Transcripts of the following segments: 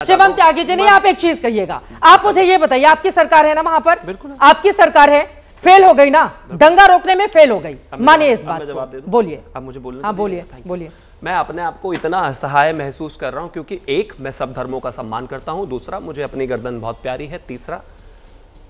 शिवम त्यागी जी नहीं, आप एक चीज कहिएगा, आप मुझे ये बताइए, आपकी सरकार है ना वहां पर? बिल्कुल आपकी सरकार है, फेल हो गई ना, दंगा रोकने में फेल हो गई, मानिए इस बात को। बोलिए, आप मुझे बोलने। हाँ बोलिए बोलिए। मैं अपने आप को इतना असहाय महसूस कर रहा हूं क्योंकि एक, मैं सब धर्मों का सम्मान करता हूं, दूसरा मुझे अपनी गर्दन बहुत प्यारी है, तीसरा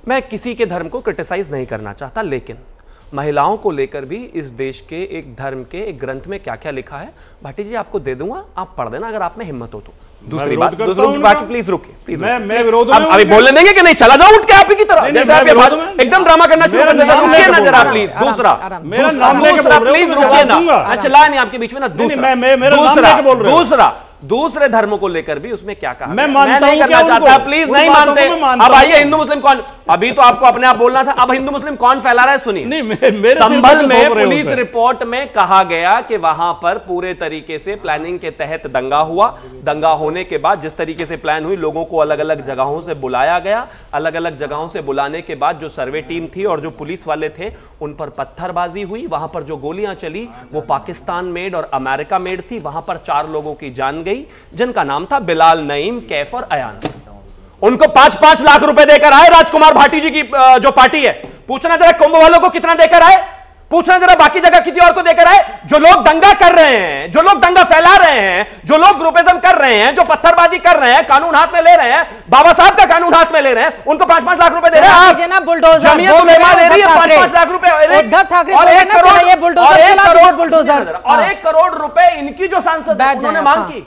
मैं किसी के धर्म को क्रिटिसाइज नहीं करना चाहता, लेकिन महिलाओं को लेकर भी इस देश के एक धर्म के एक ग्रंथ में क्या क्या लिखा है, भाटी जी आपको दे दूंगा, आप पढ़ देना अगर आप में हिम्मत हो तो। दूसरी बात, प्लीज रुकिए, प्लीज। मैं विरोध में अभी बोलने देंगे कि नहीं? चला जाऊं उठ के आप ही की तरह, जैसे आप एकदम ड्रामा करना शुरू कर देते हैं। रुकिए ना जरा प्लीज। दूसरा, मेरा नाम लेके बोल रहे हो, प्लीज रुकिए ना, चला नहीं आपके बीच में ना। दूसरा, दूसरे धर्मों को लेकर भी उसमें क्या कहा, मैं नहीं करना चाहता, प्लीज नहीं मानते। अब आइए, हिंदू मुस्लिम कौन, अभी तो आपको अपने आप बोलना था, अब हिंदू मुस्लिम कौन फैला रहा है सुनिए। संभल में पुलिस रिपोर्ट में कहा गया कि वहां पर पूरे तरीके से प्लानिंग के तहत दंगा हुआ, दंगा होने के बाद जिस तरीके से प्लान हुई, लोगों को अलग अलग जगहों से बुलाया गया, अलग अलग जगहों से बुलाने के बाद जो सर्वे टीम थी और जो पुलिस वाले थे उन पर पत्थरबाजी हुई, वहां पर जो गोलियां चली वो पाकिस्तान मेड और अमेरिका मेड थी, वहां पर 4 लोगों की जान गई जिनका नाम था बिलाल, नईम, कैफ और अयान। उनको 5-5 लाख रुपए देकर आए राजकुमार भाटी जी की जो पार्टी है। पूछना जरा कुंभ वालों को कितना देकर आए, पूछना जरा बाकी जगह किसी और को देकर आए। जो लोग दंगा कर रहे हैं, जो लोग दंगा फैला रहे हैं, जो लोग ग्रुपिज्म कर रहे हैं, जो पत्थरबाजी कर रहे हैं, कानून हाथ में ले रहे हैं, बाबा साहब का कानून हाथ में ले रहे हैं, उनको 5-5 लाख रुपए दे रहे हैं आप। जमीयत उलेमा दे रही है 5-5 लाख रुपए और 1 करोड़ रुपए इनकी जो सांसद उन्होंने मांग की।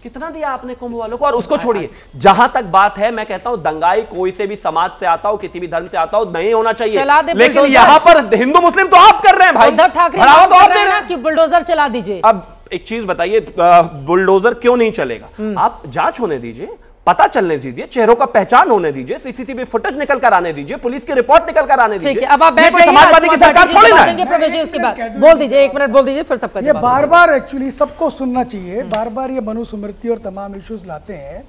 कितना दिया आपने कुंभ वालों को? और उसको छोड़िए, जहां तक बात है, मैं कहता हूं दंगाई कोई से भी समाज से आता हो, किसी भी धर्म से आता हो, नहीं होना चाहिए, लेकिन यहां पर हिंदू मुस्लिम तो आप कर रहे हैं भाई। उद्धव ठाकरे तो आप कर रहे हैं ना कि बुलडोजर चला दीजिए। अब एक चीज बताइए, बुलडोजर क्यों नहीं चलेगा? आप जांच होने दीजिए, पता चलने दीजिए, चेहरों का पहचान होने दीजिए, सीसीटीवी फुटेज निकल कर आने दीजिए, पुलिस की रिपोर्ट निकल कर आने दीजिए। अब आप बैठ जाइए, समाजवादी की सरकार थोड़ी ना है। प्रवेश जी उसके बाद बोल दीजिए, 1 मिनट बोल दीजिए, फिर सबका ये बार बार एक्चुअली सबको सुनना चाहिए, बार बार ये मनुस्मृति और तमाम इश्यूज लाते हैं।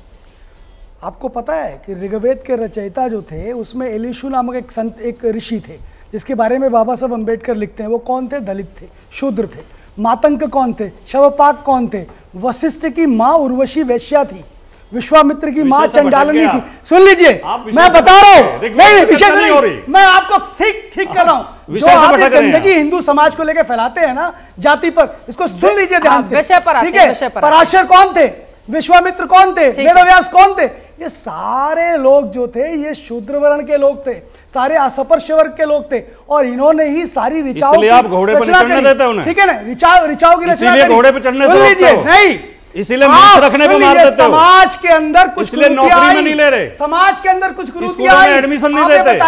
आपको पता है कि ऋग्वेद के रचयिता जो थे उसमें एलिशु नामक एक संत, एक ऋषि थे जिसके बारे में बाबा साहब अम्बेडकर लिखते हैं। वो कौन थे? दलित थे, शूद्र थे। मातंग कौन थे? शवपाक कौन थे? वशिष्ठ की माँ उर्वशी वैश्या थी, विश्वामित्र की माँ चंडालनी थी। सुन लीजिए, मैं बता रहा हूँ, नहीं विषय से नहीं, मैं आपको ठीक कर रहा हूँ। जो आप गंदगी हिंदू समाज को लेकर फैलाते हैं ना, जाति पर, इसको सुन लीजिए ध्यान से, ठीक है? पराशर कौन थे? विश्वामित्र कौन थे? वेदव्यास कौन थे? ये सारे लोग जो थे ये शूद्र वर्ण के लोग थे, सारे अस्पृश्य वर्ग के लोग थे, और इन्होंने ही सारी ऋचाओं की रचना करी, ठीक है ना? ऋचाओं की रचना करी। घोड़े पे चढ़ने सुन लीजिए, नहीं इसीलिए मीट रखने पे मार देते हो। समाज के अंदर कुछ नौकरी में नहीं ले रहे, समाज के अंदर कुछ कुरीतियां आई, एडमिशन नहीं देते।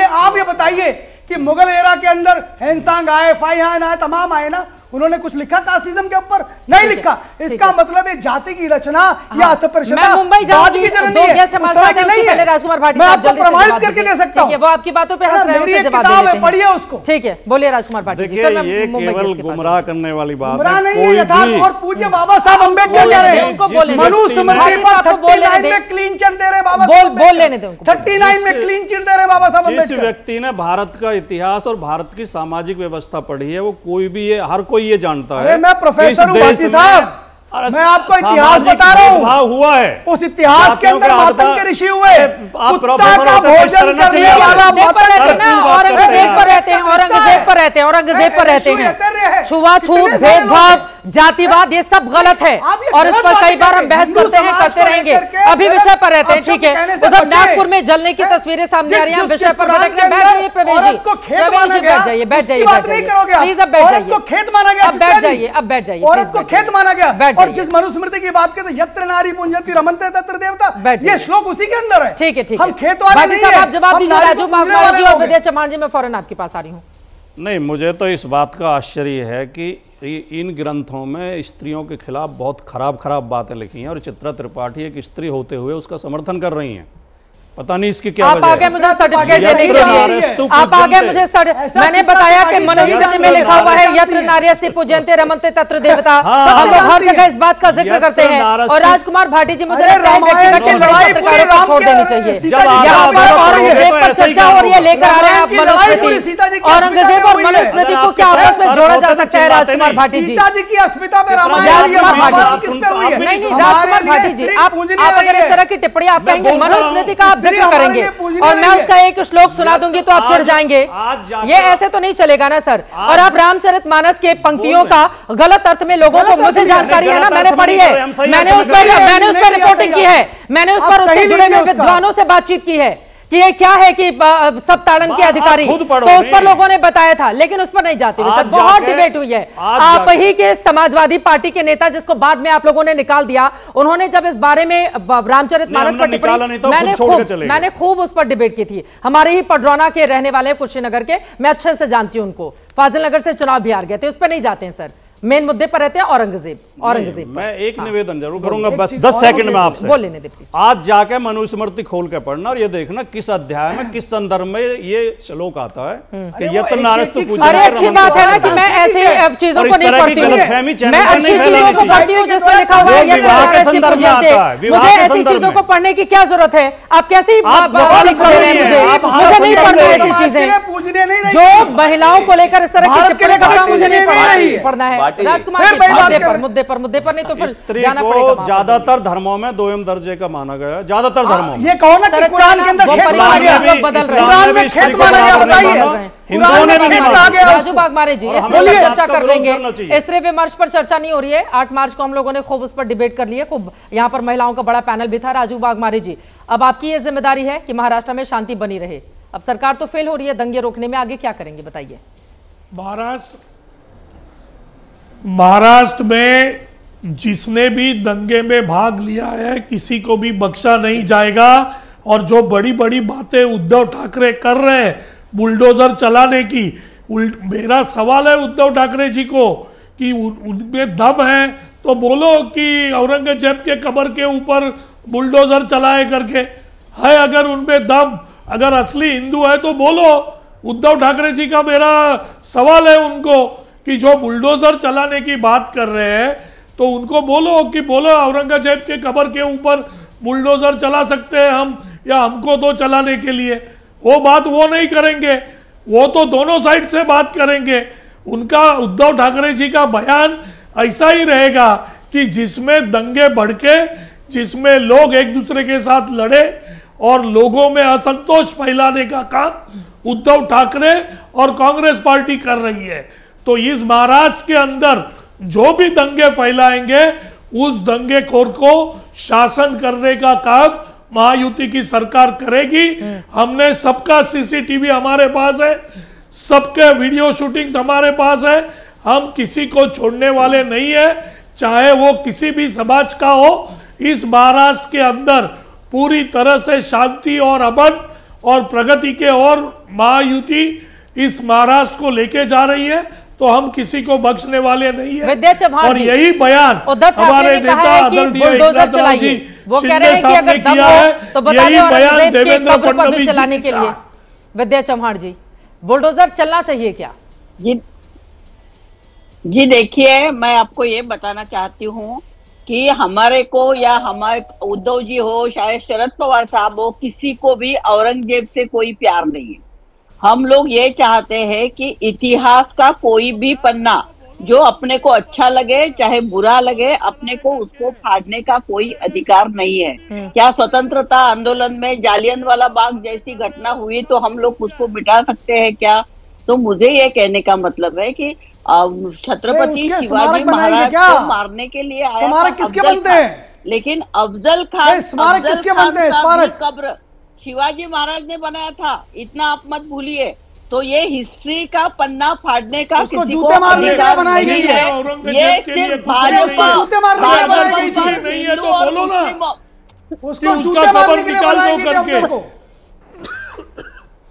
आप ये बताइए कि मुगल एरा के अंदर हैंसांग आए, फाइहान आए, तमाम आए ना, उन्होंने कुछ लिखा कास्टिज्म के ऊपर? नहीं लिखा। इसका मतलब है जाति की रचना या अस्पृश्यता मुंबई जाऊंगी, राजकुमार भाटी मैं आपको प्रमाणित करके दे सकता हूं। वो आपकी बातों पे हंस रहे हैं, मेरी किताब है, पढ़िए उसको। ठीक है, बोलिए राजकुमार भाटी जी। ये केवल गुमराह करने वाली बात है, गुमराह नहीं है, यथार्थ और पूज्य बाबा साहब अम्बेडकर कह रहे हैं। मनुस्मृति पर 39 में क्लीन चिट दे रहे बाबा साहब, बोल लेने दो, 39 में क्लीन चिट दे रहे बाबा साहब अम्बेडकर। जिस व्यक्ति ने भारत का इतिहास और भारत की सामाजिक व्यवस्था पढ़ी है, वो कोई भी ये, हर कोई ये जानता है। मैं प्रोफेसर हूं भाटी साहब, मैं आपको इतिहास बता रहा हूं। हुआ है उस इतिहास के अंदर मातंग के ऋषि हुए, कुत्ता का भोजन करने वाला औरंगजेब पर रहते हैं, औरंगजेब पर रहते हैं, औरंगजेब पर रहते हैं। छुआछूत, भेदभाव, जातिवाद, ये सब गलत है और इस पर कई बार हम बहस करते हैं, करते रहेंगे। अभी विषय पर रहते हैं, ठीक है? उधर नागपुर में जलने की तस्वीरें सामने आ रही हैं, विषय पर भटकने। बैठ जाइए प्रवेश जी, बैठ जाइए, बैठ जाइए, प्लीज अब बैठ जाइए, खेत माना गया, अब बैठ जाइए, अब बैठ जाइए, औरत को खेत माना गया। और जिस मनुस्मृति की बात करते, यत्र नारी पुंजति रमन्ते तत्र देवता, ये श्लोक उसी के अंदर है। ठीक है, ठीक है, हम खेत वाले नहीं है। आप जवाब दीजिए राजू बागवाल जी और विद्या चौहान जी, मैं फौरन आपके पास आ रही हूँ। नहीं, मुझे तो इस बात का आश्चर्य है कि इन ग्रंथों में स्त्रियों के खिलाफ बहुत खराब बातें लिखी हैं और चित्रा त्रिपाठी एक स्त्री होते हुए उसका समर्थन कर रही हैं। पता नहीं इसकी क्या आप आगे मुझे सर्टिफिकेट देने के लिए, आप आगे मुझे मैंने बताया कि मनुस्मृति में लिखा हुआ है यत्र नार्यस्ति पूज्यन्ते रमन्ते तत्र देवता। हम लोग हर जगह इस बात का जिक्र करते हैं। और राजकुमार भाटी जी, मुझे लगता है व्यक्तिगत लड़ाई पत्रकारों को छोड़ देनी चाहिए। यहाँ पर औरंगजेब पर चर्चा हो रही है, लेकर आ रहे हैं आप मनुस्मृति। औरंगजेब और मनुस्मृति को क्या आपस में जोड़ा जा सकता है? राजकुमार भाटी जी, नहीं राजकुमार भाटी जी, आप अगर इस तरह की टिप्पणी आप कहेंगे, मनुस्मृति का आप जिक्र करेंगे और मैं उसका एक श्लोक सुना दूंगी तो आप चिढ़ जाएंगे। ये ऐसे तो नहीं चलेगा ना सर। और आप रामचरितमानस के पंक्तियों का गलत अर्थ में लोगों को, मुझे जानकारी है ना, मैंने पढ़ी है, मैंने उस पर रिपोर्टिंग की है, मैंने उस पर उससे जुड़े हुए विद्वानों से बातचीत की है कि ये क्या है कि सब ताड़न के अधिकारी, तो उस पर लोगों ने बताया था, लेकिन उस पर नहीं जाते हुए सर बहुत डिबेट हुई है। आप ही के समाजवादी पार्टी के नेता, जिसको बाद में आप लोगों ने निकाल दिया, उन्होंने जब इस बारे में रामचरितमानस पर टिप्पणी, मैंने खूब उस पर डिबेट की थी। हमारे ही पडरौना के रहने वाले हैं, कुशीनगर के, मैं अच्छे से जानती हूँ उनको, फाजिल नगर से चुनाव भी हार गए थे, उस पर नहीं जाते हैं सर। मेन मुद्दे पर रहते हैं औरंगजेब। मैं एक निवेदन जरूर करूंगा, बस 10 सेकंड में आपसे। बोल लेने दे प्लीज। आज जाके मनुस्मृति खोल के पढ़ना और ये देखना किस अध्याय में, किस संदर्भ में ये श्लोक आता है कि यत्र नार्यस्तु पूज्यन्ते। अरे अच्छी बात है ना कि मैं ऐसी चीजों को नहीं पढ़ती हूँ, मैं अच्छी चीजों को पढ़ती हूँ जिसमें लिखा हुआ है यत्र नार्यस्तु पूज्यन्ते। मुझे ऐसी चीजों को पढ़ने की क्या जरूरत है? आप कैसी सीख दे रहे हैं मुझे नहीं पढ़ना ऐसी चीजें जो महिलाओं को लेकर इस तरह की टिप्पणी करना, मुझे नहीं पढ़ना है। राजकुमार मुद्दे पर नहीं तो फिर जाना पड़ेगा। ज्यादातर धर्मों में दोयम दर्जे का माना गया, ज्यादातर धर्मों में। ये कहो ना कि कुरान के अंदर खेत माना गया, कुरान में खेत माना गया, बताइए हिंदुओं ने भी माना। राजू बागमारे जी, इस पर चर्चा कर लेंगे। स्त्री विमर्श पर चर्चा नहीं हो रही है। 8 मार्च को हम लोगों ने खूब उस पर डिबेट कर ली है, खूब यहाँ पर महिलाओं का बड़ा पैनल भी था। राजू बागमारे जी, अब आपकी ये जिम्मेदारी है कि महाराष्ट्र में शांति बनी रहे। अब सरकार तो फेल हो रही है दंगे रोकने में, आगे क्या करेंगे बताइए? महाराष्ट्र में जिसने भी दंगे में भाग लिया है किसी को भी बख्शा नहीं जाएगा। और जो बड़ी बड़ी बातें उद्धव ठाकरे कर रहे हैं बुलडोजर चलाने की, मेरा सवाल है उद्धव ठाकरे जी को कि उनमें दम है तो बोलो कि औरंगजेब के कब्र के ऊपर बुलडोजर चलाए करके है। अगर उनमें दम, अगर असली हिंदू है तो बोलो। उद्धव ठाकरे जी का मेरा सवाल है उनको कि जो बुलडोजर चलाने की बात कर रहे हैं तो उनको बोलो कि बोलो औरंगजेब के कब्र के ऊपर बुलडोजर चला सकते हैं हम, या हमको तो चलाने के लिए। वो बात वो नहीं करेंगे, वो तो दोनों साइड से बात करेंगे। उनका उद्धव ठाकरे जी का बयान ऐसा ही रहेगा कि जिसमें दंगे भड़के, जिसमें लोग एक दूसरे के साथ लड़े और लोगों में असंतोष फैलाने का काम उद्धव ठाकरे और कांग्रेस पार्टी कर रही है। तो इस महाराष्ट्र के अंदर जो भी दंगे फैलाएंगे उस दंगेखोर को शासन करने का काम महायुति की सरकार करेगी। हमने सबका सीसीटीवी हमारे पास है, सबके वीडियो शूटिंग्स हमारे पास है। हम किसी को छोड़ने वाले नहीं है, चाहे वो किसी भी समाज का हो। इस महाराष्ट्र के अंदर पूरी तरह से शांति और अमन और प्रगति के और महायुति इस महाराष्ट्र को लेके जा रही है, तो हम किसी को बख्शने वाले नहीं है। और यही बयान हमारे नेता आदरणीय एकनाथ जी शिंदे साहब ने किया है, यही बयान देवेंद्र फडणवीस चलाने के लिए। विद्या चव्हाण जी, बुलडोजर चलना चाहिए क्या? जी देखिए, मैं आपको ये बताना चाहती हूँ कि हमारे को या हमारे उद्धव जी हो, शायद शरद पवार साहब हो, किसी को भी औरंगजेब से कोई प्यार नहीं है। हम लोग ये चाहते हैं कि इतिहास का कोई भी पन्ना जो अपने को अच्छा लगे चाहे बुरा लगे, अपने को उसको फाड़ने का कोई अधिकार नहीं है। क्या स्वतंत्रता आंदोलन में जालियनवाला बाग जैसी घटना हुई तो हम लोग उसको मिटा सकते हैं क्या? तो मुझे ये कहने का मतलब है कि छत्रपति शिवाजी महाराज को मारने के लिए आया स्मारक किसके बनते हैं? लेकिन अफजल खान स्मारक किसके बनते हैं? स्मारक कब्र शिवाजी महाराज ने बनाया था, इतना आप मत भूलिए। तो ये हिस्ट्री का पन्ना फाड़ने का किसी को जूते मारने के लिए बनाई गई है। ये सिर्फ भाजपा जूते मारने के लिए बनाई गई थी, नहीं है तो बोलो ना, उसको जूते मारने के लिए बनाई गई थी।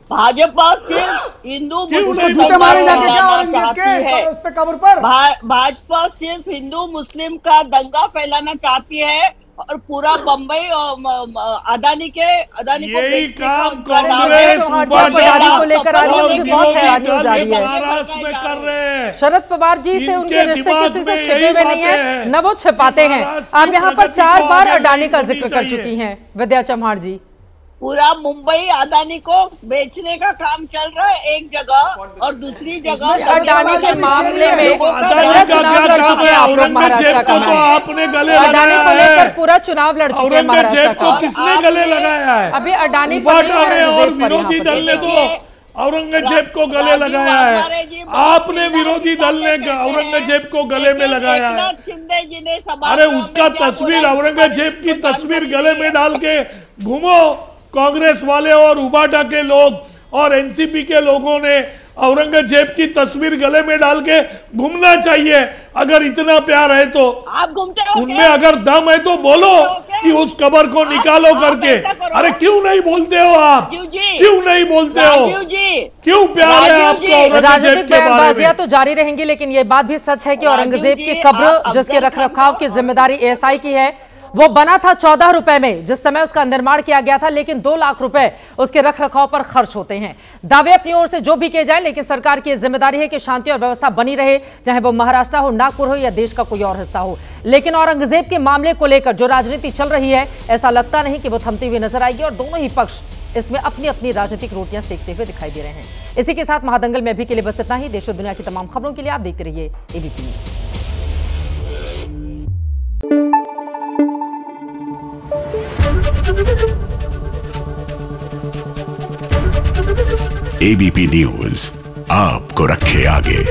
भाजपा सिर्फ हिंदू जूते मारे जाके क्या औरंगजेब के उस पे कब्र पर? भाजपा सिर्फ हिंदू मुस्लिम का दंगा फैलाना चाहती है और पूरा बम्बई अदानी को यही काम कांग्रेस को लेकर आ रही है, मुझे बहुत हैरानी हो जा रही है। महाराष्ट्र में कर रहे हैं। शरद पवार जी से उनके रिश्ते किसी से छिपे हुए नहीं है, न वो छिपाते हैं। आप यहाँ पर 4 बार अडानी का जिक्र कर चुकी हैं विद्या चव्हाण जी। पूरा मुंबई अदानी को बेचने का काम चल रहा है एक जगह, और दूसरी जगह अडानी के मामले में औरंगजेब को तो आपने गले अडानी को लेकर पूरा चुनाव लड़ चुके हैं। औरंगजेब को किसने गले लगाया है? अभी अडानी और विरोधी दल ने तो औरंगजेब को गले लगाया है। आपने विरोधी दल ने औरंगजेब को गले में लगाया है। अरे उसका तस्वीर, औरंगजेब की तस्वीर गले में डाल के घूमो। कांग्रेस वाले और उबाटा के लोग और एनसीपी के लोगों ने औरंगजेब की तस्वीर गले में डाल के घूमना चाहिए। अगर इतना प्यार है तो आप घूमते हो, उनमें अगर दम है तो बोलो कि उस कबर को निकालो करके। अरे क्यों नहीं बोलते हो आप? क्यों नहीं बोलते हो? क्यों प्यार है आपको? राजनीतिक बयानबाजियां तो जारी रहेंगी, लेकिन ये बात भी सच है कि औरंगजेब की कब्र जिसके रखरखाव की जिम्मेदारी एएसआई की है, वो बना था 14 रुपए में जिस समय उसका निर्माण किया गया था, लेकिन 2 लाख रुपए उसके रखरखाव पर खर्च होते हैं। दावे अपनी ओर से जो भी किए जाए, लेकिन सरकार की जिम्मेदारी है कि शांति और व्यवस्था बनी रहे, चाहे वो महाराष्ट्र हो, नागपुर हो या देश का कोई और हिस्सा हो। लेकिन औरंगजेब के मामले को लेकर जो राजनीति चल रही है, ऐसा लगता नहीं कि वो थमती हुई नजर आएगी और दोनों ही पक्ष इसमें अपनी अपनी राजनीतिक रोटियां सेकते हुए दिखाई दे रहे हैं। इसी के साथ महादंगल में अभी के लिए बस इतना ही। देश और दुनिया की तमाम खबरों के लिए आप देखते रहिए एबीपी न्यूज। एबीपी न्यूज आपको रखे आगे।